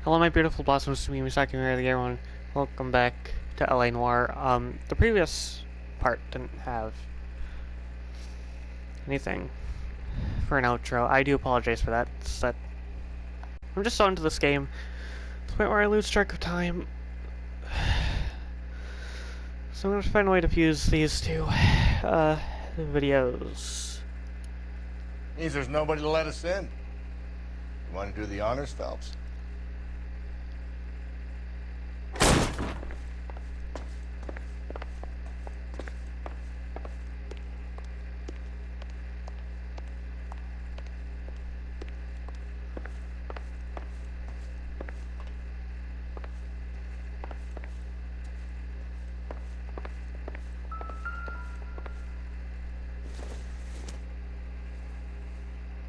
Hello, my beautiful blossoms to me, Misaki Mirror, everyone. Welcome back to LA Noire. The previous part didn't have anything for an outro. I do apologize for that. It's that I'm just so into this game, to the point where I lose track of time. So I'm going to find a way to fuse these two videos. Means there's nobody to let us in. You want to do the honors, Phelps?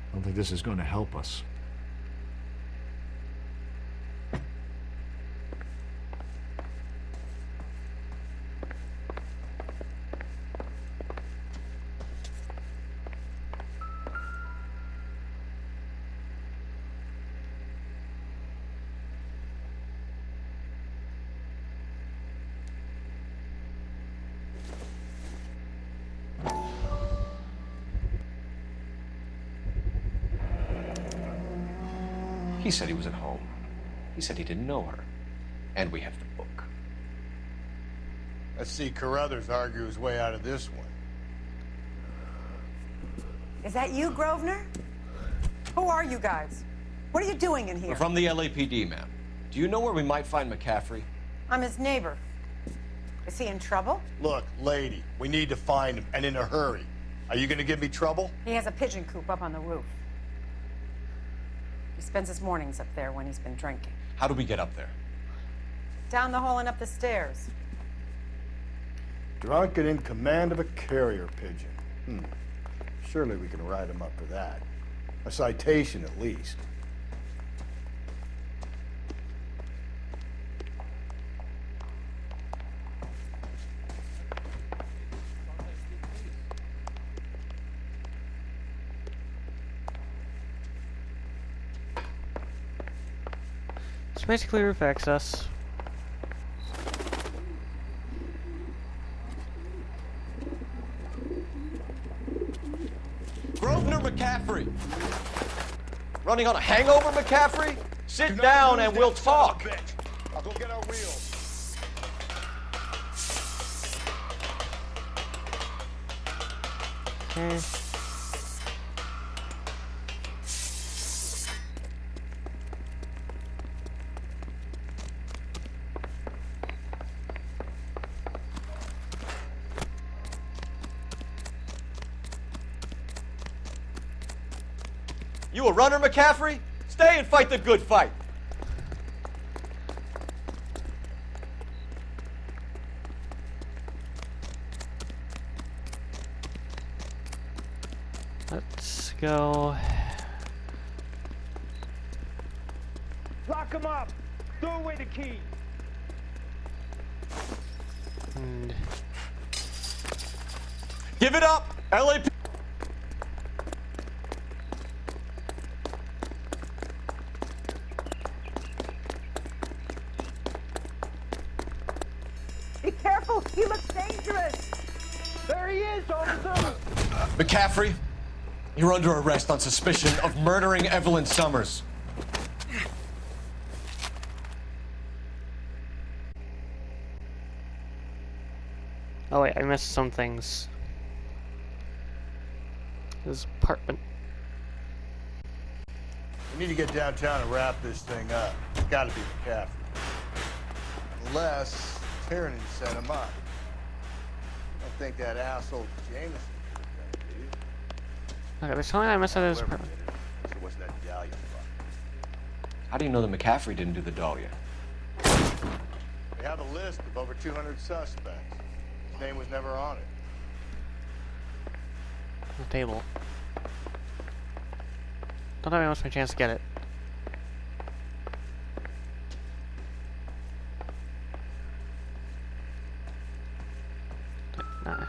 I don't think this is going to help us. He said he was at home. He said he didn't know her. And we have the book. Let's see Carruthers argue his way out of this one. Is that you, Grosvenor? Who are you guys? What are you doing in here? We're from the LAPD, ma'am. Do you know where we might find McCaffrey? I'm his neighbor. Is he in trouble? Look, lady, we need to find him, and in a hurry. Are you gonna give me trouble? He has a pigeon coop up on the roof. He spends his mornings up there when he's been drinking. How do we get up there? Down the hall and up the stairs. Drunk and in command of a carrier pigeon. Surely we can write him up for that. A citation, at least. It's basically roof access. Grosvenor McCaffrey! Running on a hangover, McCaffrey? Sit down and we'll talk. I'll go get our wheels. Okay. You a runner, McCaffrey? Stay and fight the good fight. Let's go. Lock him up! Throw away the key! And Give it up, LAPD. Be careful! He looks dangerous! There he is, officer! McCaffrey, you're under arrest on suspicion of murdering Evelyn Summers. oh wait, I missed some things. His apartment. We need to get downtown and wrap this thing up. It's gotta be McCaffrey. Unless Tyranny set him up. I don't think that asshole Jameson could have done it, do you? Okay, there's something I missed out of his Whoever apartment. did it. So what's that Dahlia fuck? How do you know that McCaffrey didn't do the Dahlia? We have a list of over 200 suspects. His name was never on it. The table. Don't have much of a chance to get it. Nah.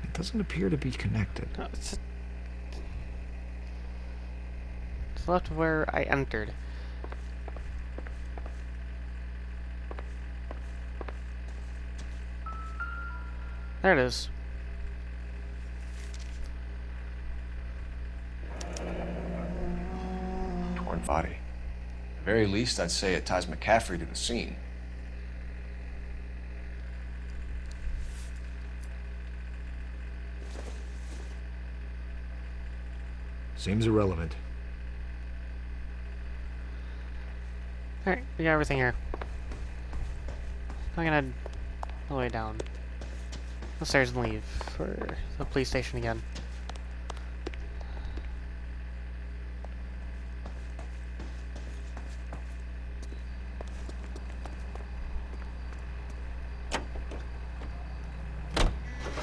It doesn't appear to be connected. No, it's the left of where I entered. There it is. Torn body. At the very least, I'd say it ties McCaffrey to the scene. Seems irrelevant. Alright, we got everything here. I'm gonna head all the way down the stairs and leave for the police station again.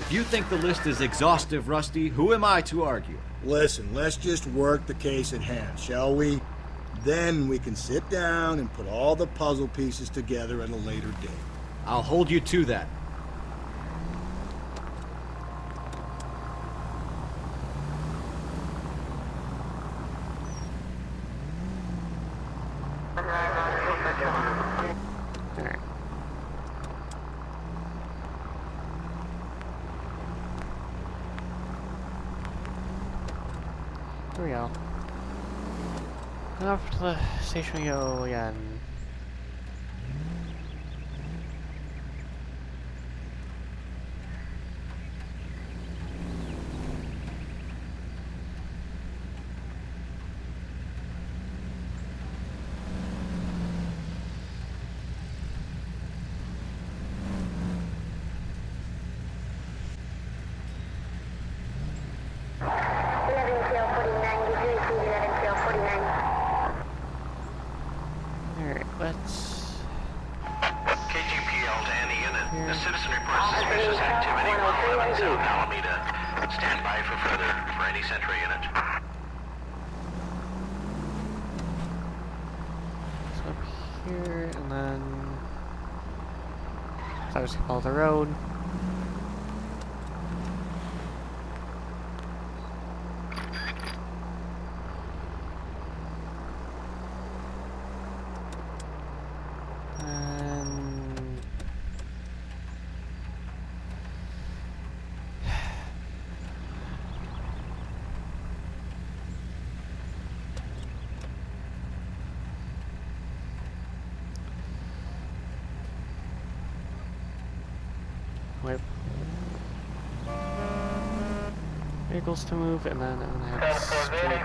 If you think the list is exhaustive, Rusty, who am I to argue? Listen, let's just work the case at hand, shall we? Then we can sit down and put all the puzzle pieces together at a later date. I'll hold you to that. Alright. Here we go. Off to the station we go again. Alright, let's... KGPL to any unit. The citizen reports suspicious activity while 11 South Alameda. Stand by for any Central unit. So up here, and then... So I just follow the road. And... Wait. Vehicles to move, and then I'm gonna have straight.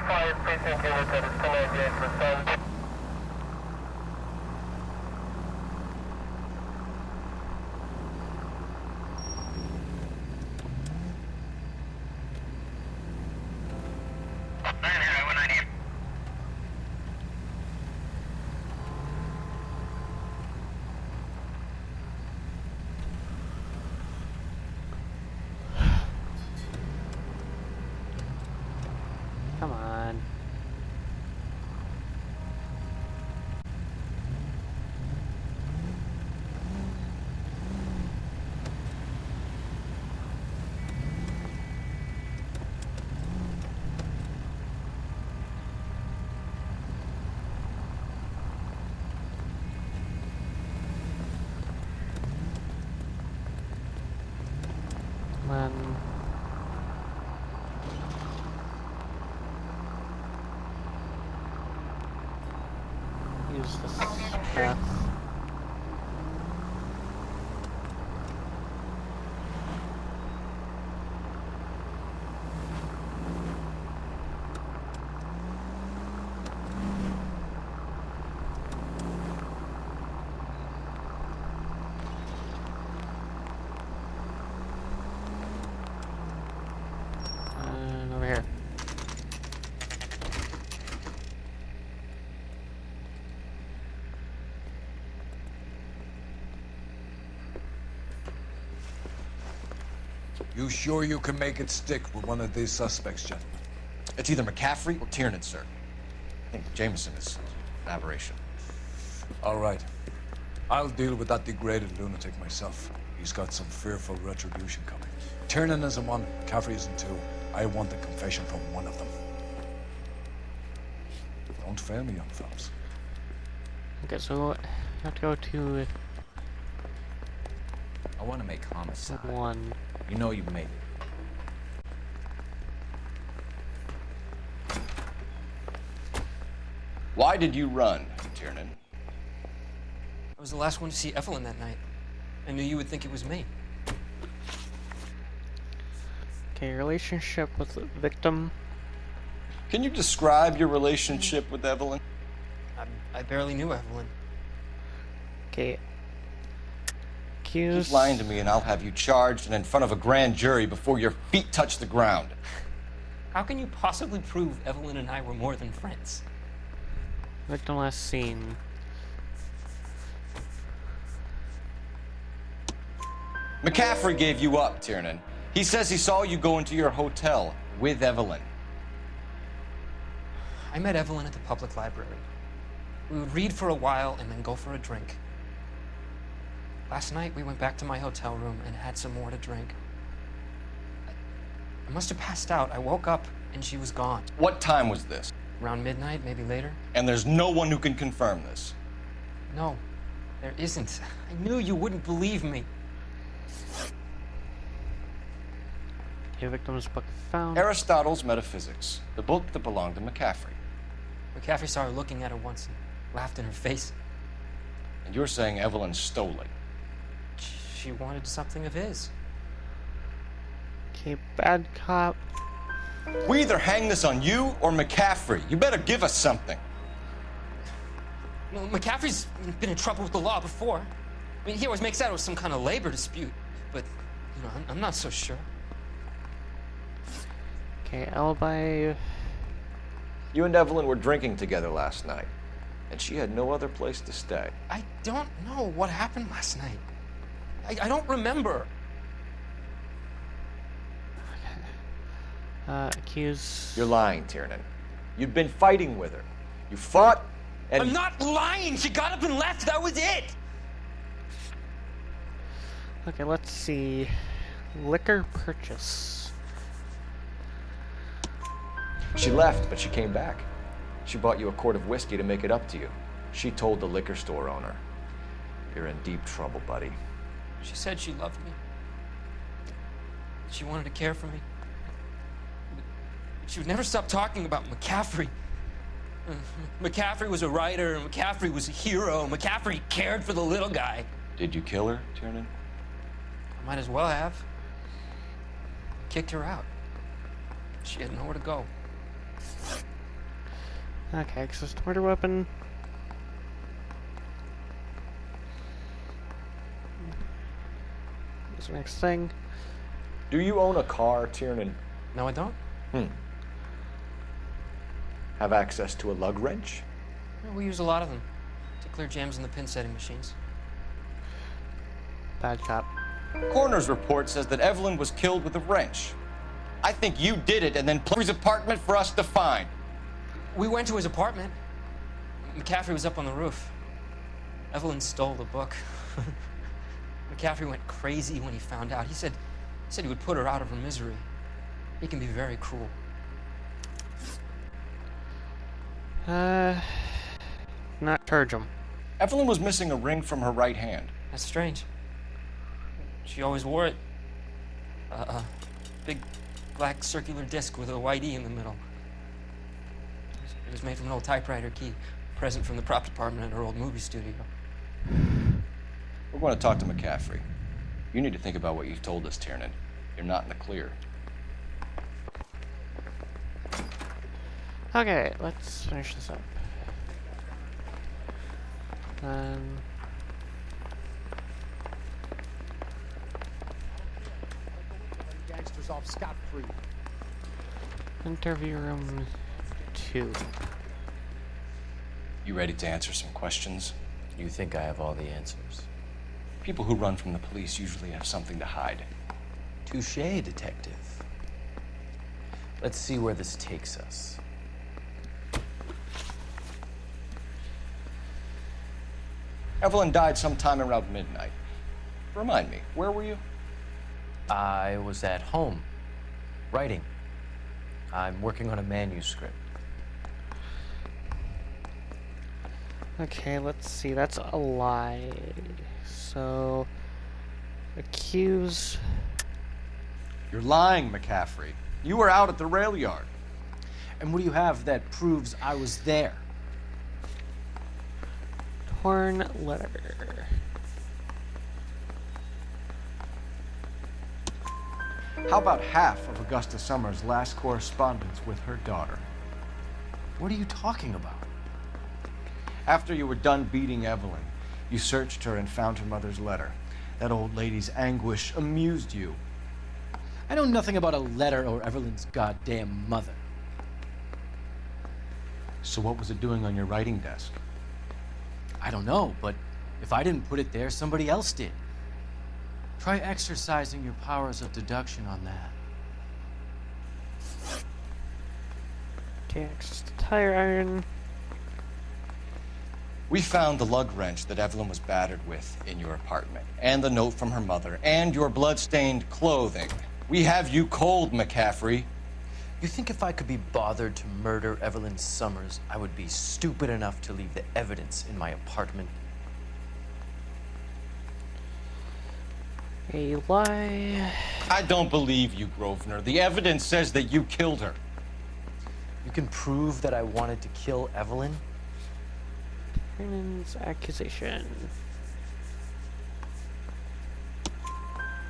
Come on. Come on. Use this path. And over here. You sure you can make it stick with one of these suspects, gentlemen? It's either McCaffrey or Tiernan, sir. I think Jameson is an aberration. All right. I'll deal with that degraded lunatic myself. He's got some fearful retribution coming. Tiernan isn't one, McCaffrey isn't two. I want the confession from one of them. Don't fail me, young fellas. Okay, so I have to go to I want to make homicide. 1. You know you've made it. Why did you run, Tiernan? I was the last one to see Evelyn that night. I knew you would think it was me. Okay, relationship with the victim. Can you describe your relationship with Evelyn? I barely knew Evelyn. Okay. Keep Accused. lying to me and I'll have you charged and in front of a grand jury before your feet touch the ground. How can you possibly prove Evelyn and I were more than friends? Victim last seen. McCaffrey gave you up, Tiernan. He says he saw you go into your hotel with Evelyn. I met Evelyn at the public library. We would read for a while and then go for a drink. Last night, we went back to my hotel room and had some more to drink. I must have passed out. I woke up and she was gone. What time was this? Around midnight, maybe later. And there's no one who can confirm this. No, there isn't. I knew you wouldn't believe me. Okay, victim's book found. Aristotle's Metaphysics, the book that belonged to McCaffrey. McCaffrey saw her looking at her once and laughed in her face. And you're saying Evelyn stole it. She wanted something of his. Okay, bad cop. We either hang this on you or McCaffrey. You better give us something. Well, McCaffrey's been in trouble with the law before. I mean, he always makes out it was some kind of labor dispute. But, you know, I'm not so sure. Okay, alibi. You and Evelyn were drinking together last night, and she had no other place to stay. I don't know what happened last night. I don't remember. Accused. You're lying, Tiernan. You'd been fighting with her. You fought, and... I'm not lying! She got up and left! That was it! Okay, let's see. Liquor purchase. She left, but she came back. She bought you a quart of whiskey to make it up to you. She told the liquor store owner. You're in deep trouble, buddy. She said she loved me. She wanted to care for me. She would never stop talking about McCaffrey. McCaffrey was a writer, and McCaffrey was a hero. McCaffrey cared for the little guy. Did you kill her, Tiernan? I might as well have. Kicked her out. She had nowhere to go. Okay, access to murder weapon. What's the next thing? Do you own a car, Tiernan? No, I don't. Have access to a lug wrench? No, we use a lot of them to clear jams in the pin setting machines. Bad cop. Coroner's report says that Evelyn was killed with a wrench. I think you did it and then his apartment for us to find. We went to his apartment. McCaffrey was up on the roof. Evelyn stole the book. McCaffrey went crazy when he found out. He said he would put her out of her misery. He can be very cruel. Not charge him. Evelyn was missing a ring from her right hand. That's strange. She always wore it. Big black circular disc with a white E in the middle. It was made from an old typewriter key, present from the prop department at her old movie studio. We're going to talk to McCaffrey. You need to think about what you've told us, Tiernan. You're not in the clear. Okay, let's finish this up. Gangsters off scot-free. Interview room 2. You ready to answer some questions? You think I have all the answers? People who run from the police usually have something to hide. Touché, detective. Let's see where this takes us. Evelyn died sometime around midnight. Remind me, where were you? I was at home, writing. I'm working on a manuscript. Okay, let's see. That's a lie. So, accuse. You're lying, McCaffrey. You were out at the rail yard. And what do you have that proves I was there? Torn letter. How about half of Augusta Summers' last correspondence with her daughter? What are you talking about? After you were done beating Evelyn, you searched her and found her mother's letter. That old lady's anguish amused you. I know nothing about a letter or Evelyn's goddamn mother. So what was it doing on your writing desk? I don't know, but if I didn't put it there, somebody else did. Try exercising your powers of deduction on that. Okay, access to tire iron. We found the lug wrench that Evelyn was battered with in your apartment, and the note from her mother, and your blood-stained clothing. We have you cold, McCaffrey. You think if I could be bothered to murder Evelyn Summers, I would be stupid enough to leave the evidence in my apartment? A lie. I don't believe you, Grosvenor. The evidence says that you killed her. You can prove that I wanted to kill Evelyn? Tiernan's accusation.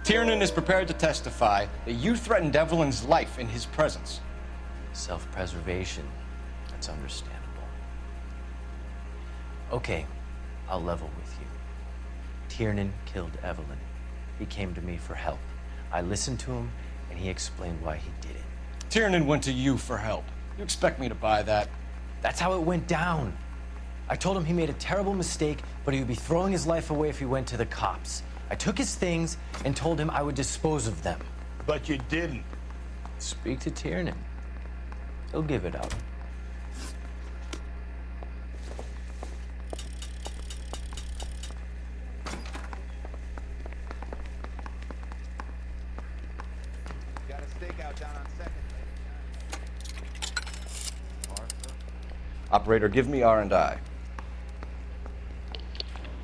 Tiernan is prepared to testify that you threatened Evelyn's life in his presence. Self-preservation. That's understandable. Okay, I'll level with you. Tiernan killed Evelyn. He came to me for help. I listened to him, and he explained why he did it. Tiernan went to you for help. You expect me to buy that? That's how it went down. I told him he made a terrible mistake, but he would be throwing his life away if he went to the cops. I took his things and told him I would dispose of them. But you didn't. Speak to Tiernan. He'll give it up. Got a stakeout down on Second. Operator, give me R&I.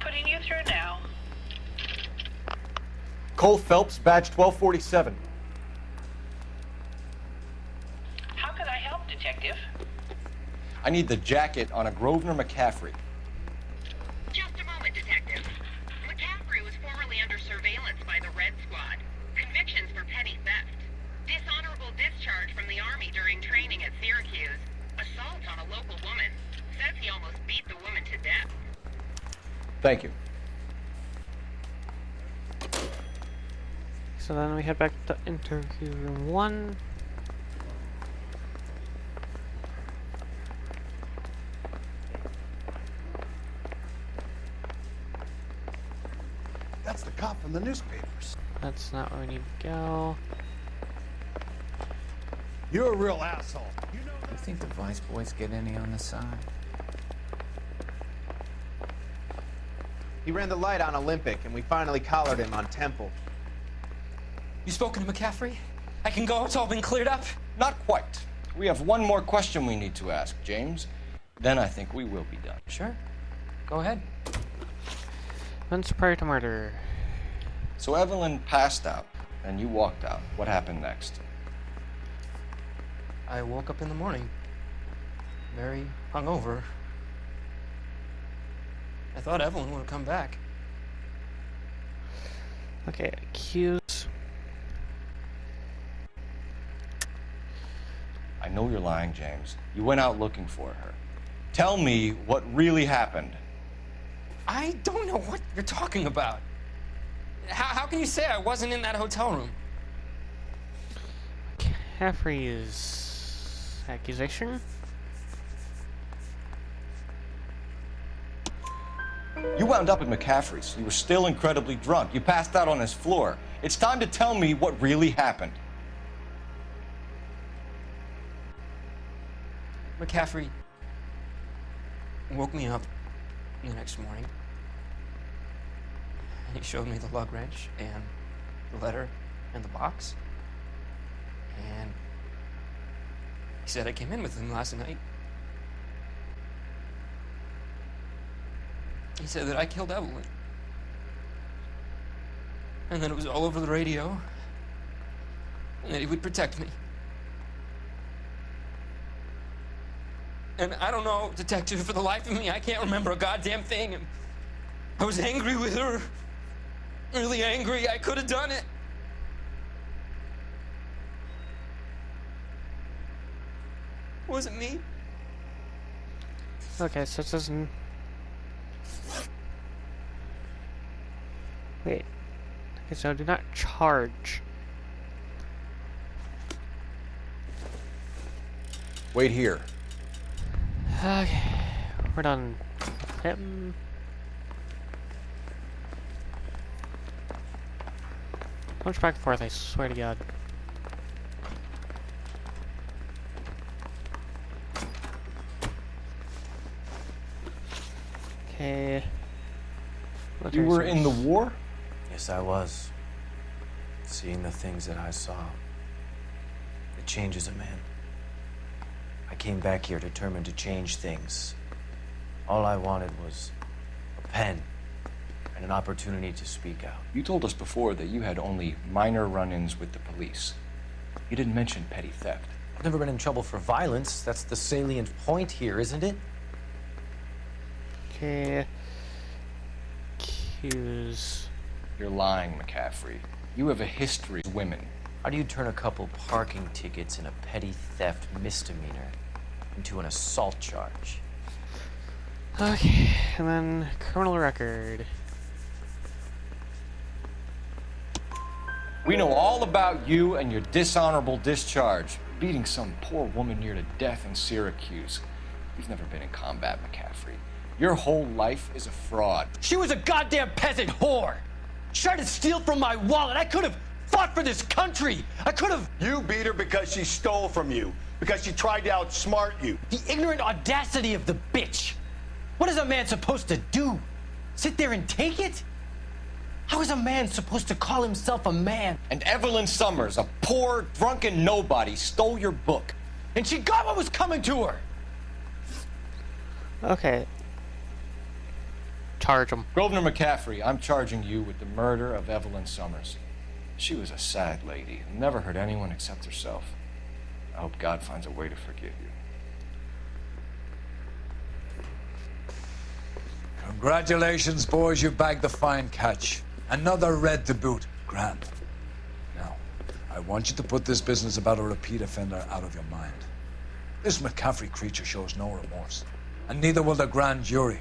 Putting you through now. Cole Phelps, badge 1247. How can I help, Detective? I need the jacket on a Grosvenor McCaffrey. Just a moment, Detective. McCaffrey was formerly under surveillance by the Red Squad. Convictions for petty theft. Dishonorable discharge from the Army during training at Syracuse. Assault on a local woman. Says he almost beat the woman to death. Thank you. So then we head back to interview room 1. That's the cop from the newspapers. That's not where we need to go. You're a real asshole. You think the Vice Boys get any on the side? He ran the light on Olympic, and we finally collared him on Temple. You spoken to McCaffrey? I can go? It's all been cleared up? Not quite. We have one more question we need to ask, James. Then I think we will be done. Sure. Go ahead. Months prior to murder. So Evelyn passed out, and you walked out. What happened next? I woke up in the morning, very hungover. I thought Evelyn would have come back. Okay, accuse. I know you're lying, James. You went out looking for her. Tell me what really happened. I don't know what you're talking about. How can you say I wasn't in that hotel room? McCaffrey's accusation? You wound up at McCaffrey's. You were still incredibly drunk. You passed out on his floor. It's time to tell me what really happened. McCaffrey woke me up the next morning. And he showed me the lug wrench and the letter and the box. And he said I came in with him last night. He said that I killed Evelyn. And that it was all over the radio. And that he would protect me. And I don't know, Detective, for the life of me, I can't remember a goddamn thing. And I was angry with her. Really angry. I could have done it. It wasn't me. Okay, so it doesn't... Wait. Okay, so do not charge. Wait here. Okay, we're done with him. How much back and forth, I swear to God. Okay. You were in the war? Yes, I was. Seeing the things that I saw, it changes a man. I came back here determined to change things. All I wanted was a pen and an opportunity to speak out. You told us before that you had only minor run-ins with the police. You didn't mention petty theft. I've never been in trouble for violence. That's the salient point here, isn't it? Okay. Cues. You're lying, McCaffrey. You have a history with women. How do you turn a couple parking tickets and a petty theft misdemeanor into an assault charge? Okay, and then criminal record. We know all about you and your dishonorable discharge, beating some poor woman near to death in Syracuse. You've never been in combat, McCaffrey. Your whole life is a fraud. She was a goddamn peasant whore! She tried to steal from my wallet. I could have fought for this country. I could have... You beat her because she stole from you, because she tried to outsmart you. The ignorant audacity of the bitch. What is a man supposed to do? Sit there and take it? How is a man supposed to call himself a man? And Evelyn Summers, a poor, drunken nobody, stole your book. And she got what was coming to her. Okay. Charge him. Grosvenor McCaffrey, I'm charging you with the murder of Evelyn Summers. She was a sad lady who never hurt anyone except herself. I hope God finds a way to forgive you. Congratulations, boys. You bagged the fine catch. Another red to boot. Grand. Now, I want you to put this business about a repeat offender out of your mind. This McCaffrey creature shows no remorse, and neither will the grand jury.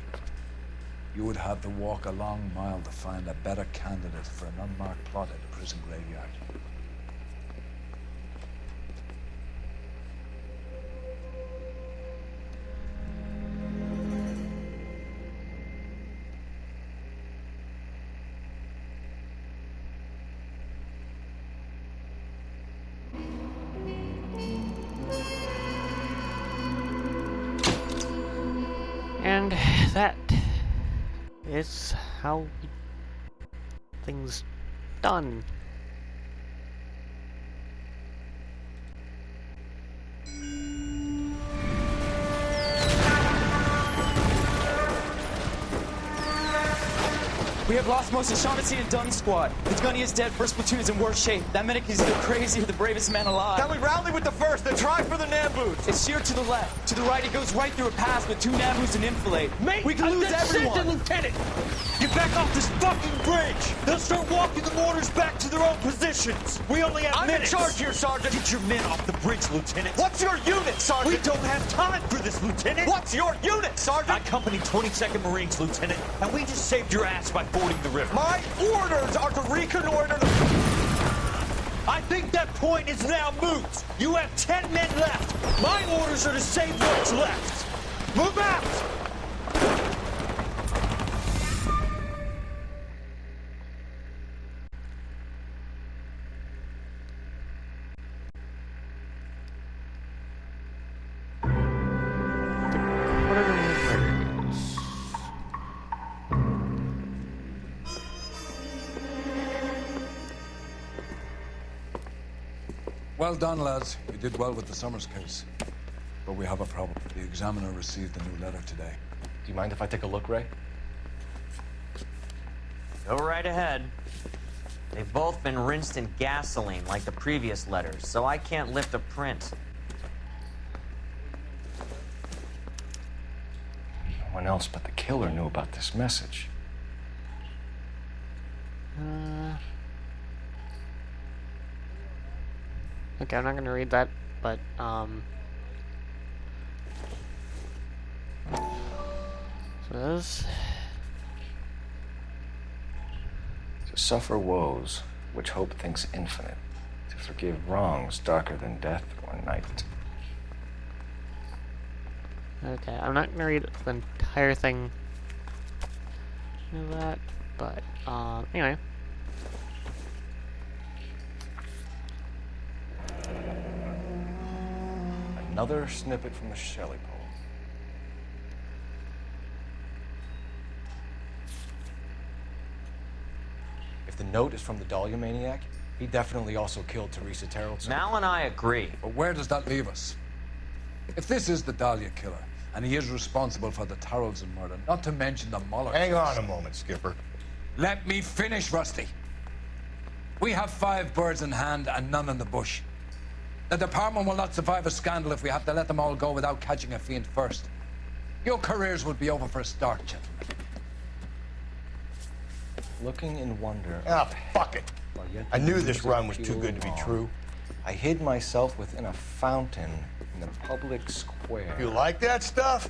You would have to walk a long mile to find a better candidate for an unmarked plot at the prison graveyard. And that is how things done. We have lost most of Shaughnessy and Dunn's squad. The gunny is dead. First platoon is in worse shape. That medic is either crazy or the bravest man alive. Can we rally with the first and try for the Nambus? It's sheer to the left. To the right, it goes right through a pass with 2 Nambus and enfilade. Mate, we can lose everyone. Lieutenant, get back off this fucking bridge. They'll start walking the mortars back to their own positions. We only have minutes. I'm in charge here, Sergeant. Get your men off the bridge, Lieutenant. What's your unit, Sergeant? We don't have time for this, Lieutenant. What's your unit, Sergeant? I company 22nd Marines, Lieutenant, and we just saved your ass by fording the river. My orders are to reconnoiter the... I think that point is now moot. You have 10 men left. My orders are to save what's left. Move out! Well done, lads. You did well with the Summers case. But we have a problem. The examiner received a new letter today. Do you mind if I take a look, Ray? Go right ahead. They've both been rinsed in gasoline like the previous letters, so I can't lift a print. No one else but the killer knew about this message. Okay, I'm not gonna read that, but, so this... To suffer woes, which hope thinks infinite. To forgive wrongs darker than death or night. Okay, I'm not gonna read the entire thing of that, but, anyway. Another snippet from the Shelley poem. If the note is from the Dahlia maniac, he definitely also killed Teresa Terrellson. Mal and I agree. But where does that leave us? If this is the Dahlia killer, and he is responsible for the Tarrelson murder, not to mention the Muller Hang case. on a moment, Skipper. Let me finish, Rusty. We have 5 birds in hand and none in the bush. The department will not survive a scandal if we have to let them all go without catching a fiend first. Your careers will be over for a start, gentlemen. Looking in wonder. Ah, fuck it. I knew this run was too good to be true. I hid myself within a fountain in the public square. You like that stuff?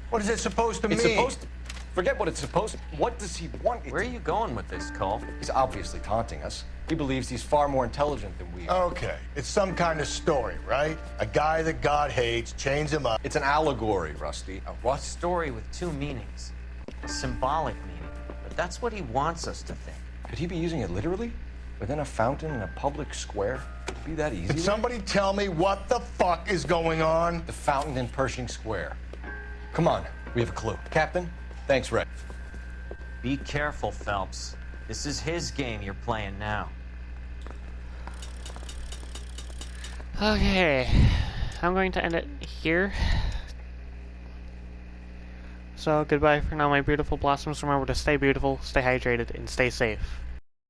What is it supposed to mean? It's supposed to... Forget what it's supposed to... What does he want? Where are you going with this, Cole? He's obviously taunting us. He believes he's far more intelligent than we are. Okay, it's some kind of story, right? A guy that God hates, chains him up. It's an allegory, Rusty. A what? Story with 2 meanings. A symbolic meaning. But that's what he wants us to think. Could he be using it literally? Within a fountain in a public square? Could it be that easy? Can somebody tell me what the fuck is going on? The fountain in Pershing Square. Come on, we have a clue. Captain, thanks, Red. Be careful, Phelps. This is his game you're playing now. Okay, I'm going to end it here. So, goodbye for now, my beautiful blossoms. Remember to stay beautiful, stay hydrated, and stay safe.